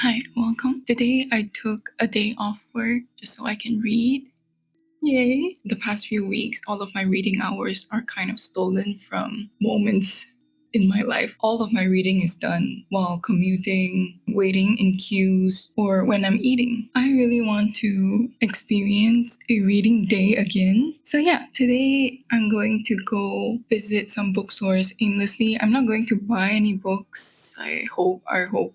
Hi, welcome. Today I took a day off work just so I can read. Yay! The past few weeks, all of my reading hours are kind of stolen from moments in my life. All of my reading is done while commuting, waiting in queues, or when I'm eating. I really want to experience a reading day again. So yeah, today I'm going to go visit some bookstores aimlessly. I'm not going to buy any books. I hope.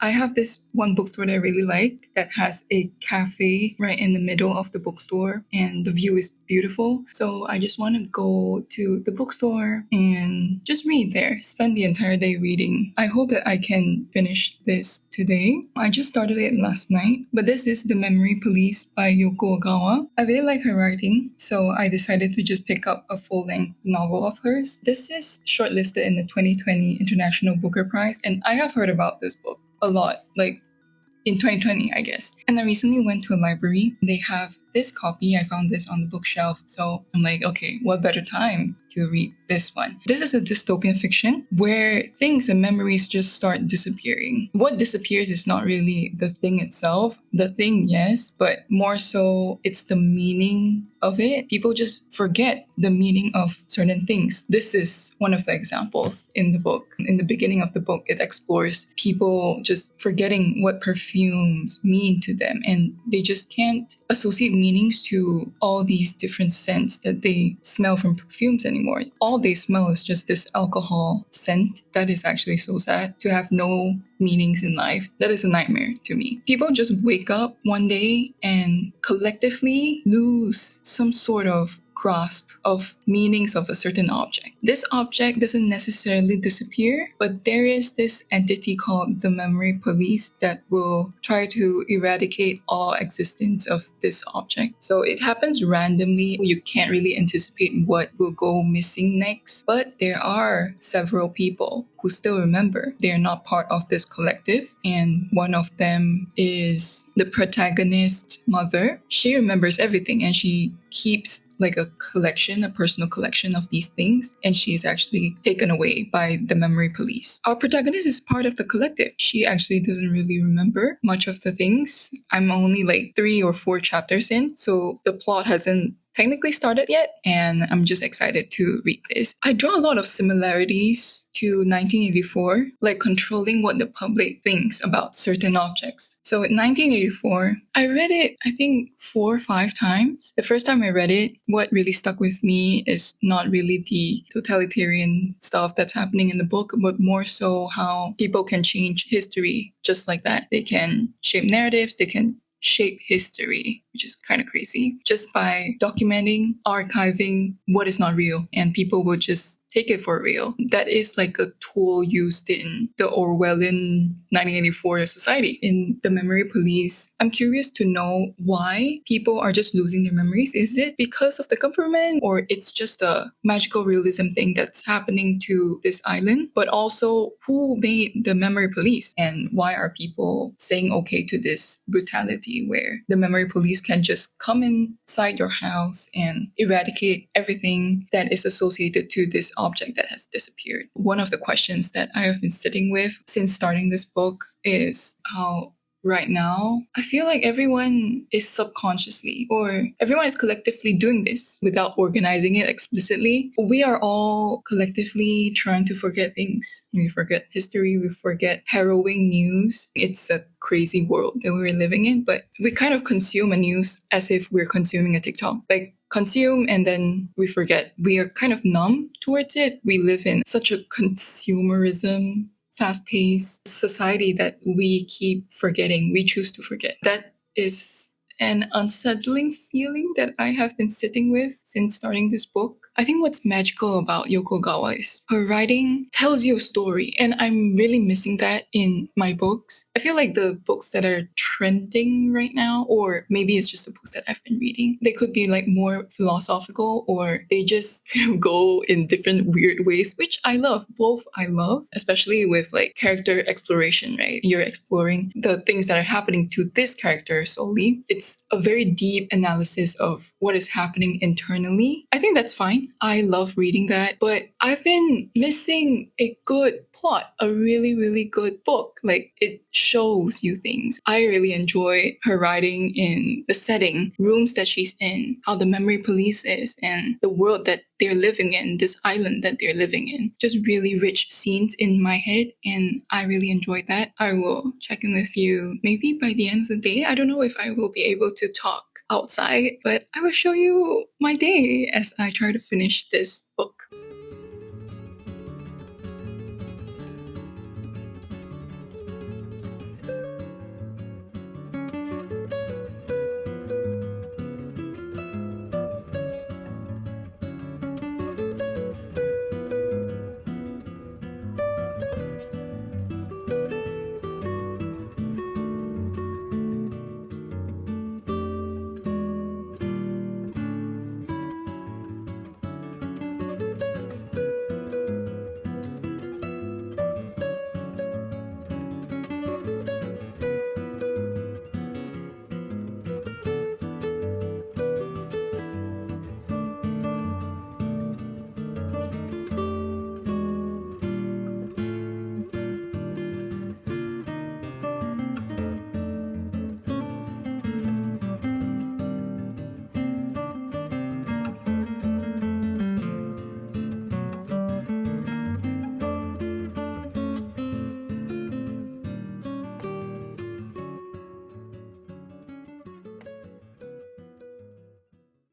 I have this one bookstore that I really like that has a cafe right in the middle of the bookstore and the view is beautiful. So I just want to go to the bookstore and just read there, spend the entire day reading. I hope that I can finish this today. I just started it last night, but this is The Memory Police by Yoko Ogawa. I really like her writing, so I decided to just pick up a full-length novel of hers. This is shortlisted in the 2020 International Booker Prize, and I have heard about this book a lot, like in 2020, I guess. And I recently went to a library. They have this copy. I found this on the bookshelf. So I'm like, okay, what better time to read this one? This is a dystopian fiction where things and memories just start disappearing. What disappears is not really the thing itself. The thing, yes, but more so it's the meaning of it. People just forget the meaning of certain things. This is one of the examples in the book. In the beginning of the book, it explores people just forgetting what perfumes mean to them, and they just can't associate meanings to all these different scents that they smell from perfumes anymore. All they smell is just this alcohol scent. That is actually so sad, to have no meanings in life. That is a nightmare to me. People just wake up one day and collectively lose some sort of grasp of meanings of a certain object. This object doesn't necessarily disappear, but there is this entity called the memory police that will try to eradicate all existence of this object. So it happens randomly. You can't really anticipate what will go missing next, but there are several people who still remember. They are not part of this collective, and one of them is the protagonist's mother. She remembers everything and she keeps like a collection, a personal collection of these things, and she's actually taken away by the memory police. Our protagonist is part of the collective. She actually doesn't really remember much of the things. I'm only like 3 or 4 chapters in, so the plot hasn't technically started yet, and I'm just excited to read this. I draw a lot of similarities to 1984, like controlling what the public thinks about certain objects. So in 1984, I read it, I think 4 or 5 times. The first time I read it, what really stuck with me is not really the totalitarian stuff that's happening in the book, but more so how people can change history just like that. They can shape narratives, they can shape history, which is kind of crazy, just by documenting, archiving what is not real, and people will just take it for real. That is like a tool used in the Orwellian 1984 society. In The Memory Police, I'm curious to know why people are just losing their memories. Is it because of the government, or it's just a magical realism thing that's happening to this island? But also, who made the memory police, and why are people saying okay to this brutality where the memory police can just come inside your house and eradicate everything that is associated to this object that has disappeared? One of the questions that I have been sitting with since starting this book is how right now, I feel like everyone is subconsciously, or everyone is collectively doing this without organizing it explicitly. We are all collectively trying to forget things. We forget history, we forget harrowing news. It's a crazy world that we're living in, but we kind of consume a news as if we're consuming a TikTok. Like, consume and then we forget. We are kind of numb towards it. We live in such a consumerism, fast-paced society that we keep forgetting. We choose to forget. That is an unsettling feeling that I have been sitting with since starting this book. I think what's magical about Yoko Gawa is her writing tells you a story, and I'm really missing that in my books. I feel like the books that are trending right now, or maybe it's just the books that I've been reading, they could be like more philosophical, or they just go in different weird ways, which I love. Both I love, especially with like character exploration, right? You're exploring the things that are happening to this character solely. It's a very deep analysis of what is happening internally. I think that's fine. I love reading that, but I've been missing a good plot, a really, really good book. Like, it shows you things. I really enjoy her writing in the setting, rooms that she's in, how the memory police is, and the world that they're living in, this island that they're living in. Just really rich scenes in my head, and I really enjoyed that. I will check in with you maybe by the end of the day. I don't know if I will be able to talk outside, but I will show you my day as I try to finish this book.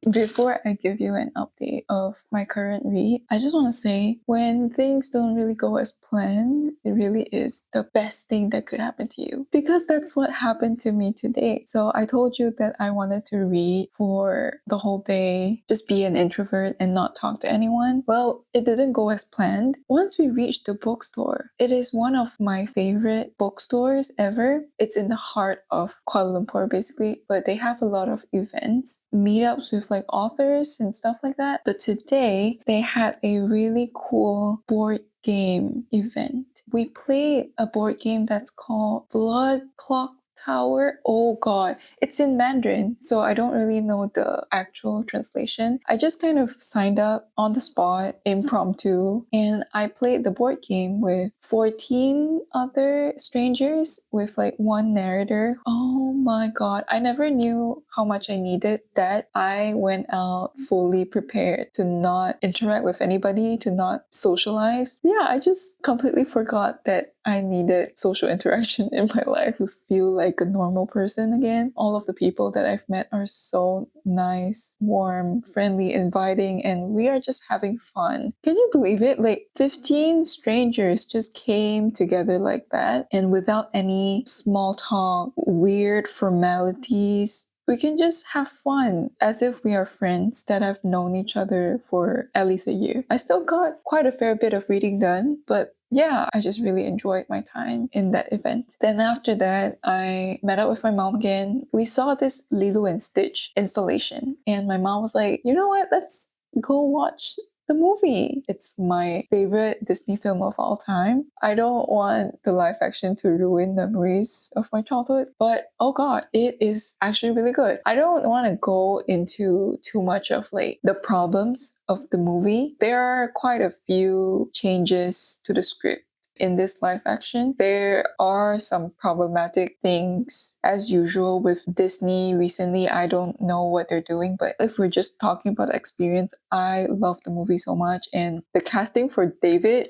Before I give you an update of my current read, I just want to say when things don't really go as planned, it really is the best thing that could happen to you, because that's what happened to me today. So I told you that I wanted to read for the whole day, just be an introvert and not talk to anyone. Well, it didn't go as planned. Once we reached the bookstore, it is one of my favorite bookstores ever. It's in the heart of Kuala Lumpur basically, but they have a lot of events, meetups with like authors and stuff like that. But today they had a really cool board game event. We played a board game that's called Blood Clock Tower. Oh god, it's in Mandarin, so I don't really know the actual translation. I just kind of signed up on the spot, impromptu, and I played the board game with 14 other strangers with like one narrator. Oh my god, I never knew how much I needed that. I went out fully prepared to not interact with anybody, to not socialize. Yeah, I just completely forgot that I needed social interaction in my life to feel like a normal person again. All of the people that I've met are so nice, warm, friendly, inviting, and we are just having fun. Can you believe it? Like 15 strangers just came together like that, and without any small talk, weird formalities. We can just have fun as if we are friends that have known each other for at least a year. I still got quite a fair bit of reading done, but yeah, I just really enjoyed my time in that event. Then after that, I met up with my mom again. We saw this Lilo and Stitch installation, and my mom was like, you know what, let's go watch the movie. It's my favorite Disney film of all time. I don't want the live action to ruin memories of my childhood, but oh god, it is actually really good. I don't want to go into too much of like the problems of the movie. There are quite a few changes to the script in this live action. There are some problematic things as usual with Disney recently. I don't know what they're doing, but if we're just talking about the experience, I love the movie so much. And the casting for David,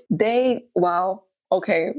wow. Okay,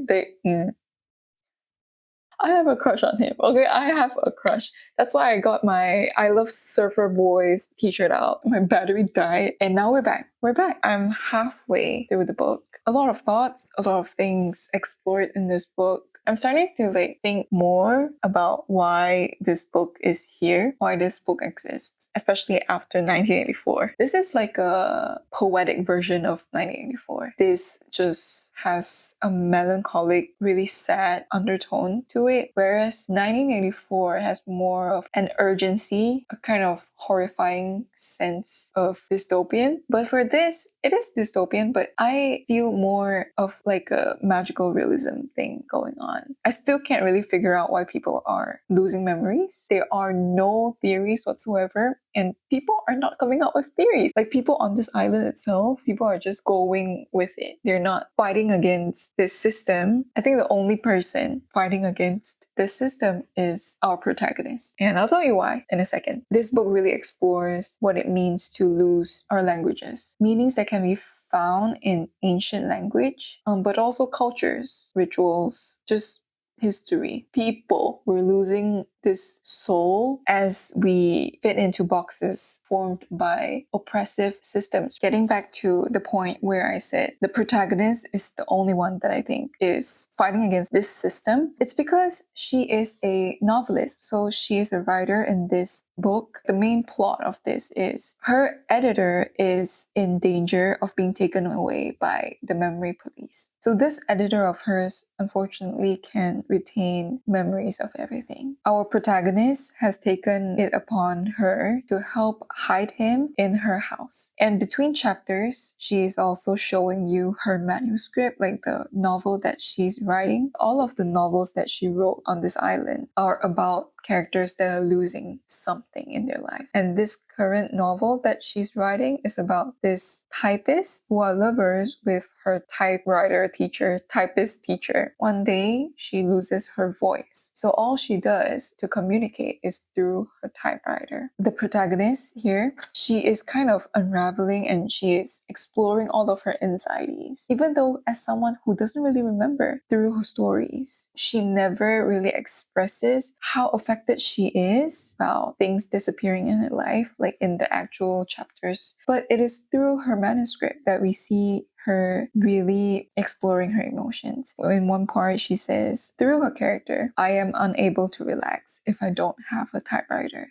I have a crush on him. Okay, I have a crush. That's why I got my I Love Surfer Boys t-shirt out. My battery died, and now we're back. We're back. I'm halfway through the book. A lot of thoughts, a lot of things explored in this book. I'm starting to like think more about why this book is here, why this book exists, especially after 1984. This is like a poetic version of 1984. This just has a melancholic, really sad undertone to it, whereas 1984 has more of an urgency, a kind of horrifying sense of dystopian. But for this, it is dystopian, but I feel more of like a magical realism thing going on. I still can't really figure out why people are losing memories. There are no theories whatsoever, and people are not coming up with theories. Like people on this island itself, people are just going with it. They're not fighting against this system. I think the only person fighting against this system is our protagonist. And I'll tell you why in a second. This book really explores what it means to lose our languages, meanings that can be found in ancient language, but also cultures, rituals, just history. People were losing this soul as we fit into boxes formed by oppressive systems. Getting back to the point where I said the protagonist is the only one that I think is fighting against this system, it's because she is a novelist. So she is a writer in this book. The main plot of this is her editor is in danger of being taken away by the memory police. So this editor of hers unfortunately can retain memories of everything. Our protagonist has taken it upon her to help hide him in her house. And between chapters, she is also showing you her manuscript, like the novel that she's writing. All of the novels that she wrote on this island are about characters that are losing something in their life. And this current novel that she's writing is about this typist who are lovers with her typewriter teacher, typist teacher. One day, she loses her voice. So all she does to communicate is through her typewriter. The protagonist here, she is kind of unraveling and she is exploring all of her anxieties. Even though as someone who doesn't really remember through her stories, she never really expresses how affected she is about things disappearing in her life, like in the actual chapters. But it is through her manuscript that we see her really exploring her emotions. In one part, she says, through her character, I am unable to relax if I don't have a typewriter.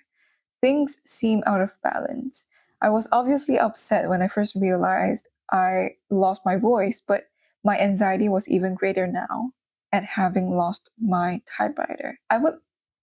Things seem out of balance. I was obviously upset when I first realized I lost my voice, but my anxiety was even greater now at having lost my typewriter. I would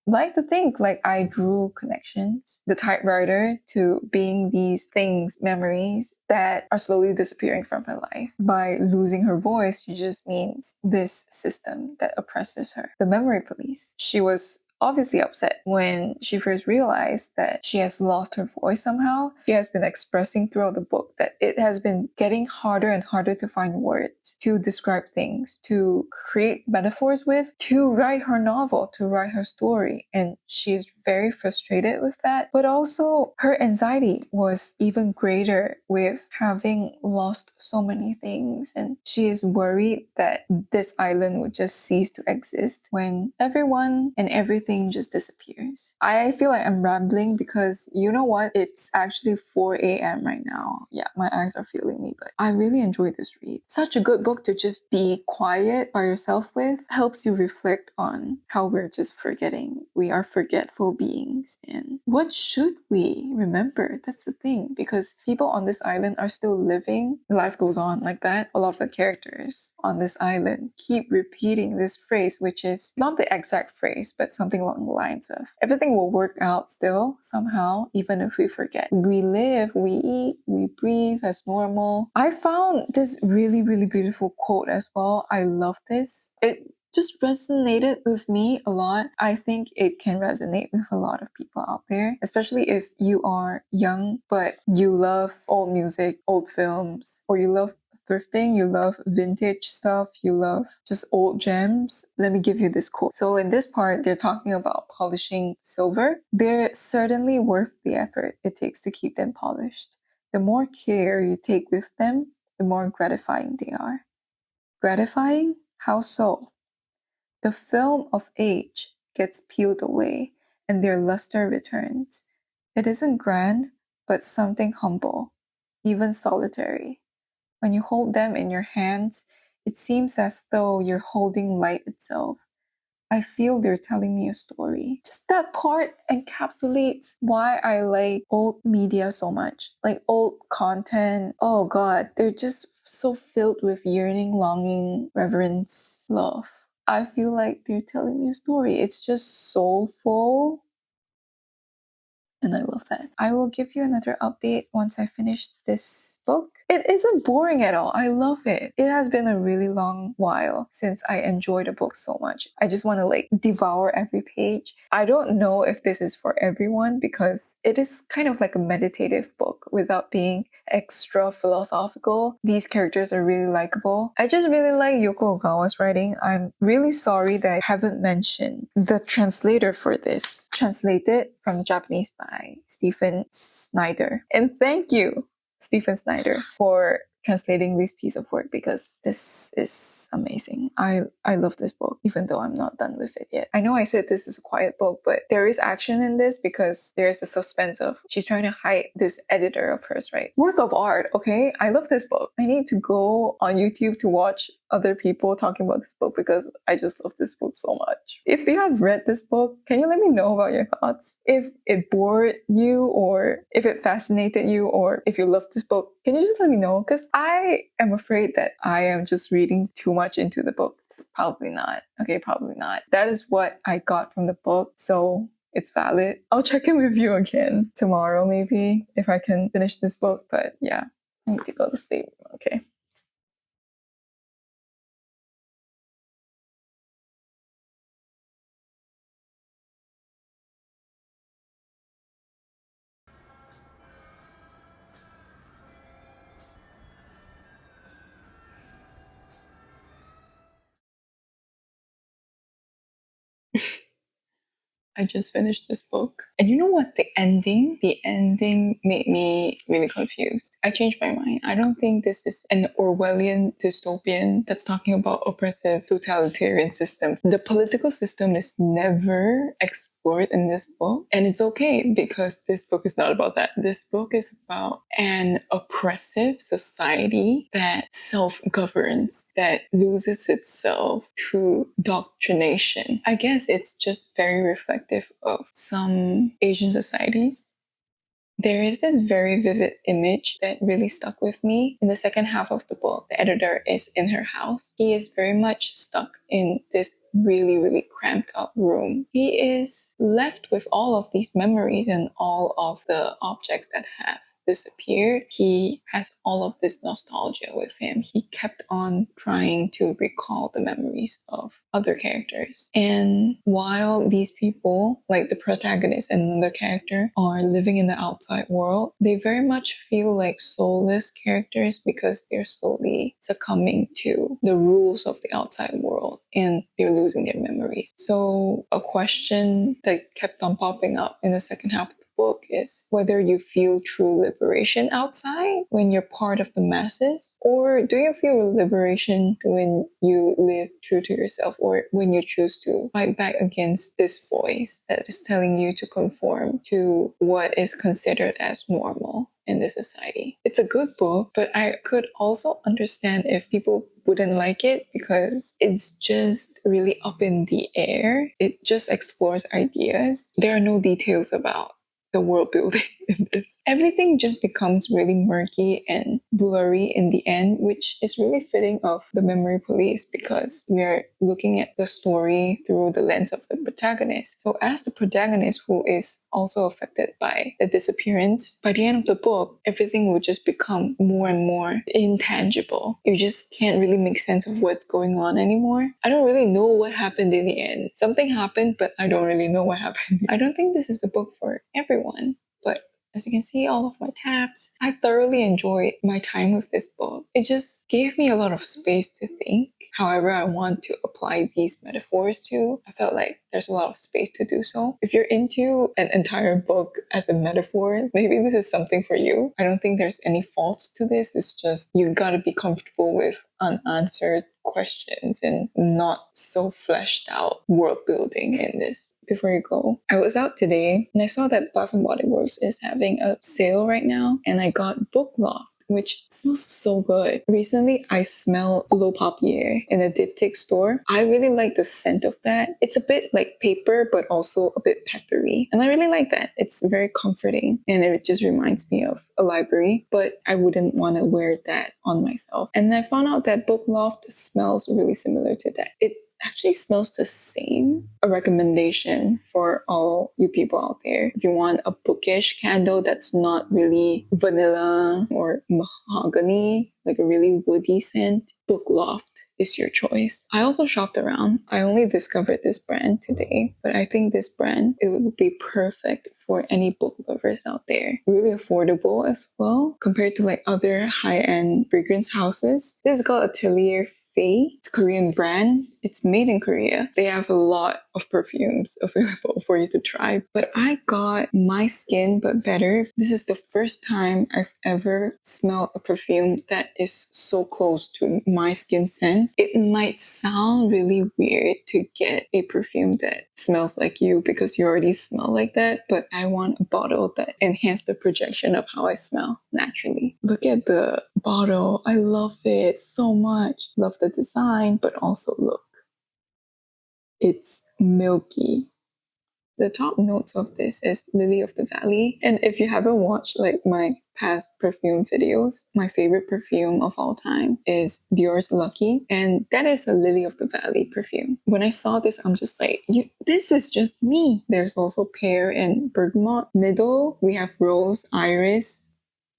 like to think like I drew connections, the typewriter to being these things, memories that are slowly disappearing from her life. By losing her voice, she just means this system that oppresses her, the memory police. She was obviously upset when she first realized that she has lost her voice somehow. She has been expressing throughout the book that it has been getting harder and harder to find words, to describe things, to create metaphors with, to write her novel, to write her story. And she is very frustrated with that. But also her anxiety was even greater with having lost so many things. And she is worried that this island would just cease to exist when everyone and everything just disappears. I feel like I'm rambling because you know what? It's actually 4 a.m. right now. Yeah, my eyes are failing me, but I really enjoyed this read. Such a good book to just be quiet by yourself with. Helps you reflect on how we're just forgetting. We are forgetful beings. And what should we remember? That's the thing, because people on this island are still living. Life goes on like that. A lot of the characters on this island keep repeating this phrase, which is not the exact phrase, but something along the lines of everything will work out still somehow, even if we forget. We live, we eat, we breathe as normal. I found this really, really beautiful quote as well. I love this. It just resonated with me a lot. I think it can resonate with a lot of people out there, especially if you are young, but you love old music, old films, or you love thrifting, you love vintage stuff, you love just old gems. Let me give you this quote. So in this part, they're talking about polishing silver. They're certainly worth the effort it takes to keep them polished. The more care you take with them, the more gratifying they are. Gratifying? How so? The film of age gets peeled away and their luster returns. It isn't grand, but something humble, even solitary. When you hold them in your hands, it seems as though you're holding light itself. I feel they're telling me a story. Just that part encapsulates why I like old media so much. Like old content. Oh God, they're just so filled with yearning, longing, reverence, love. I feel like they're telling me a story. It's just soulful. And I love that. I will give you another update once I finish this book. It isn't boring at all. I love it. It has been a really long while since I enjoyed a book so much. I just want to like devour every page. I don't know if this is for everyone because it is kind of like a meditative book without being extra philosophical. These characters are really likable. I just really like Yoko Ogawa's writing. I'm really sorry that I haven't mentioned the translator for this. Translated from Japanese by Stephen Snyder. And thank you, Stephen Snyder, for translating this piece of work because this is amazing. I love this book, even though I'm not done with it yet. I know I said this is a quiet book, but there is action in this because there's the suspense of she's trying to hide this editor of hers, right? Work of art, okay? I love this book. I need to go on YouTube to watch other people talking about this book because I just love this book so much. If you have read this book, can you let me know about your thoughts? If it bored you or if it fascinated you or if you loved this book, can you just let me know? Because I am afraid that I am just reading too much into the book. Probably not. Okay, probably not. That is what I got from the book. So it's valid. I'll check in with you again tomorrow maybe if I can finish this book. But yeah, I need to go to sleep. Okay. I just finished this book. And you know what? The ending made me really confused. I changed my mind. I don't think this is an Orwellian dystopian that's talking about oppressive totalitarian systems. The political system is never explored in this book. And it's okay because this book is not about that. This book is about an oppressive society that self-governs, that loses itself to doctrination. I guess it's just very reflective of some Asian societies. There is this very vivid image that really stuck with me. In the second half of the book, the editor is in her house. He is very much stuck in this really, really cramped up room. He is left with all of these memories and all of the objects that have disappeared. He has all of this nostalgia with him. He kept on trying to recall the memories of other characters. And while these people, like the protagonist and another character, are living in the outside world, they very much feel like soulless characters because they're slowly succumbing to the rules of the outside world and they're losing their memories. So a question that kept on popping up in the second half of the book is whether you feel true liberation outside when you're part of the masses, or do you feel liberation when you live true to yourself or when you choose to fight back against this voice that is telling you to conform to what is considered as normal in this society. It's a good book, but I could also understand if people wouldn't like it because it's just really up in the air. It just explores ideas. There are no details about the world building in this. Everything just becomes really murky and blurry in the end, which is really fitting of the memory police because we're looking at the story through the lens of the protagonist. So as the protagonist who is also affected by the disappearance, by the end of the book, everything will just become more and more intangible. You just can't really make sense of what's going on anymore. I don't really know what happened in the end. Something happened, but I don't really know what happened. I don't think this is a book for everyone, but as you can see, all of my tabs, I thoroughly enjoyed my time with this book. It just gave me a lot of space to think however I want to apply these metaphors to. I felt like there's a lot of space to do so. If you're into an entire book as a metaphor, maybe this is something for you. I don't think there's any faults to this. It's just you've got to be comfortable with unanswered questions and not so fleshed out world building in this. Before you go, I was out today and I saw that Bath and Body Works is having a sale right now, and I got Book Loft, which smells so good. Recently, I smelled L'Eau Papier in a diptych store. I really like the scent of that. It's a bit like paper, but also a bit peppery. And I really like that. It's very comforting and it just reminds me of a library, but I wouldn't want to wear that on myself. And I found out that Book Loft smells really similar to that. It actually smells the same. A recommendation for all you people out there. If you want a bookish candle that's not really vanilla or mahogany, like a really woody scent, Book Loft is your choice. I also shopped around. I only discovered this brand today, but I think this brand, it would be perfect for any book lovers out there. Really affordable as well compared to like other high-end fragrance houses. This is called Atelier Faye. It's a Korean brand. It's made in Korea. They have a lot of perfumes available for you to try. But I got My Skin But Better. This is the first time I've ever smelled a perfume that is so close to my skin scent. It might sound really weird to get a perfume that smells like you because you already smell like that, but I want a bottle that enhances the projection of how I smell naturally. Look at the bottle. I love it so much. Love the design, but also look. It's milky. The top notes of this is Lily of the Valley. And if you haven't watched like my past perfume videos, my favorite perfume of all time is Dior's Lucky. And that is a Lily of the Valley perfume. When I saw this, I'm just like, this is just me. There's also pear and bergamot. Middle, we have rose, iris.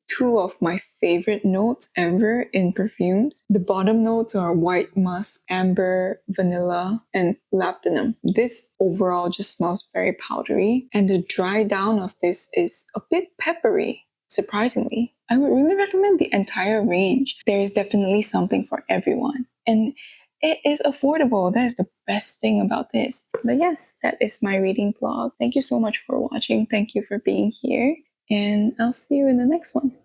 Two of my favorite notes ever in perfumes. The bottom notes are white musk, amber, vanilla, and labdanum. This overall just smells very powdery. And the dry down of this is a bit peppery, surprisingly. I would really recommend the entire range. There is definitely something for everyone. And it is affordable. That is the best thing about this. But yes, that is my reading vlog. Thank you so much for watching. Thank you for being here. And I'll see you in the next one.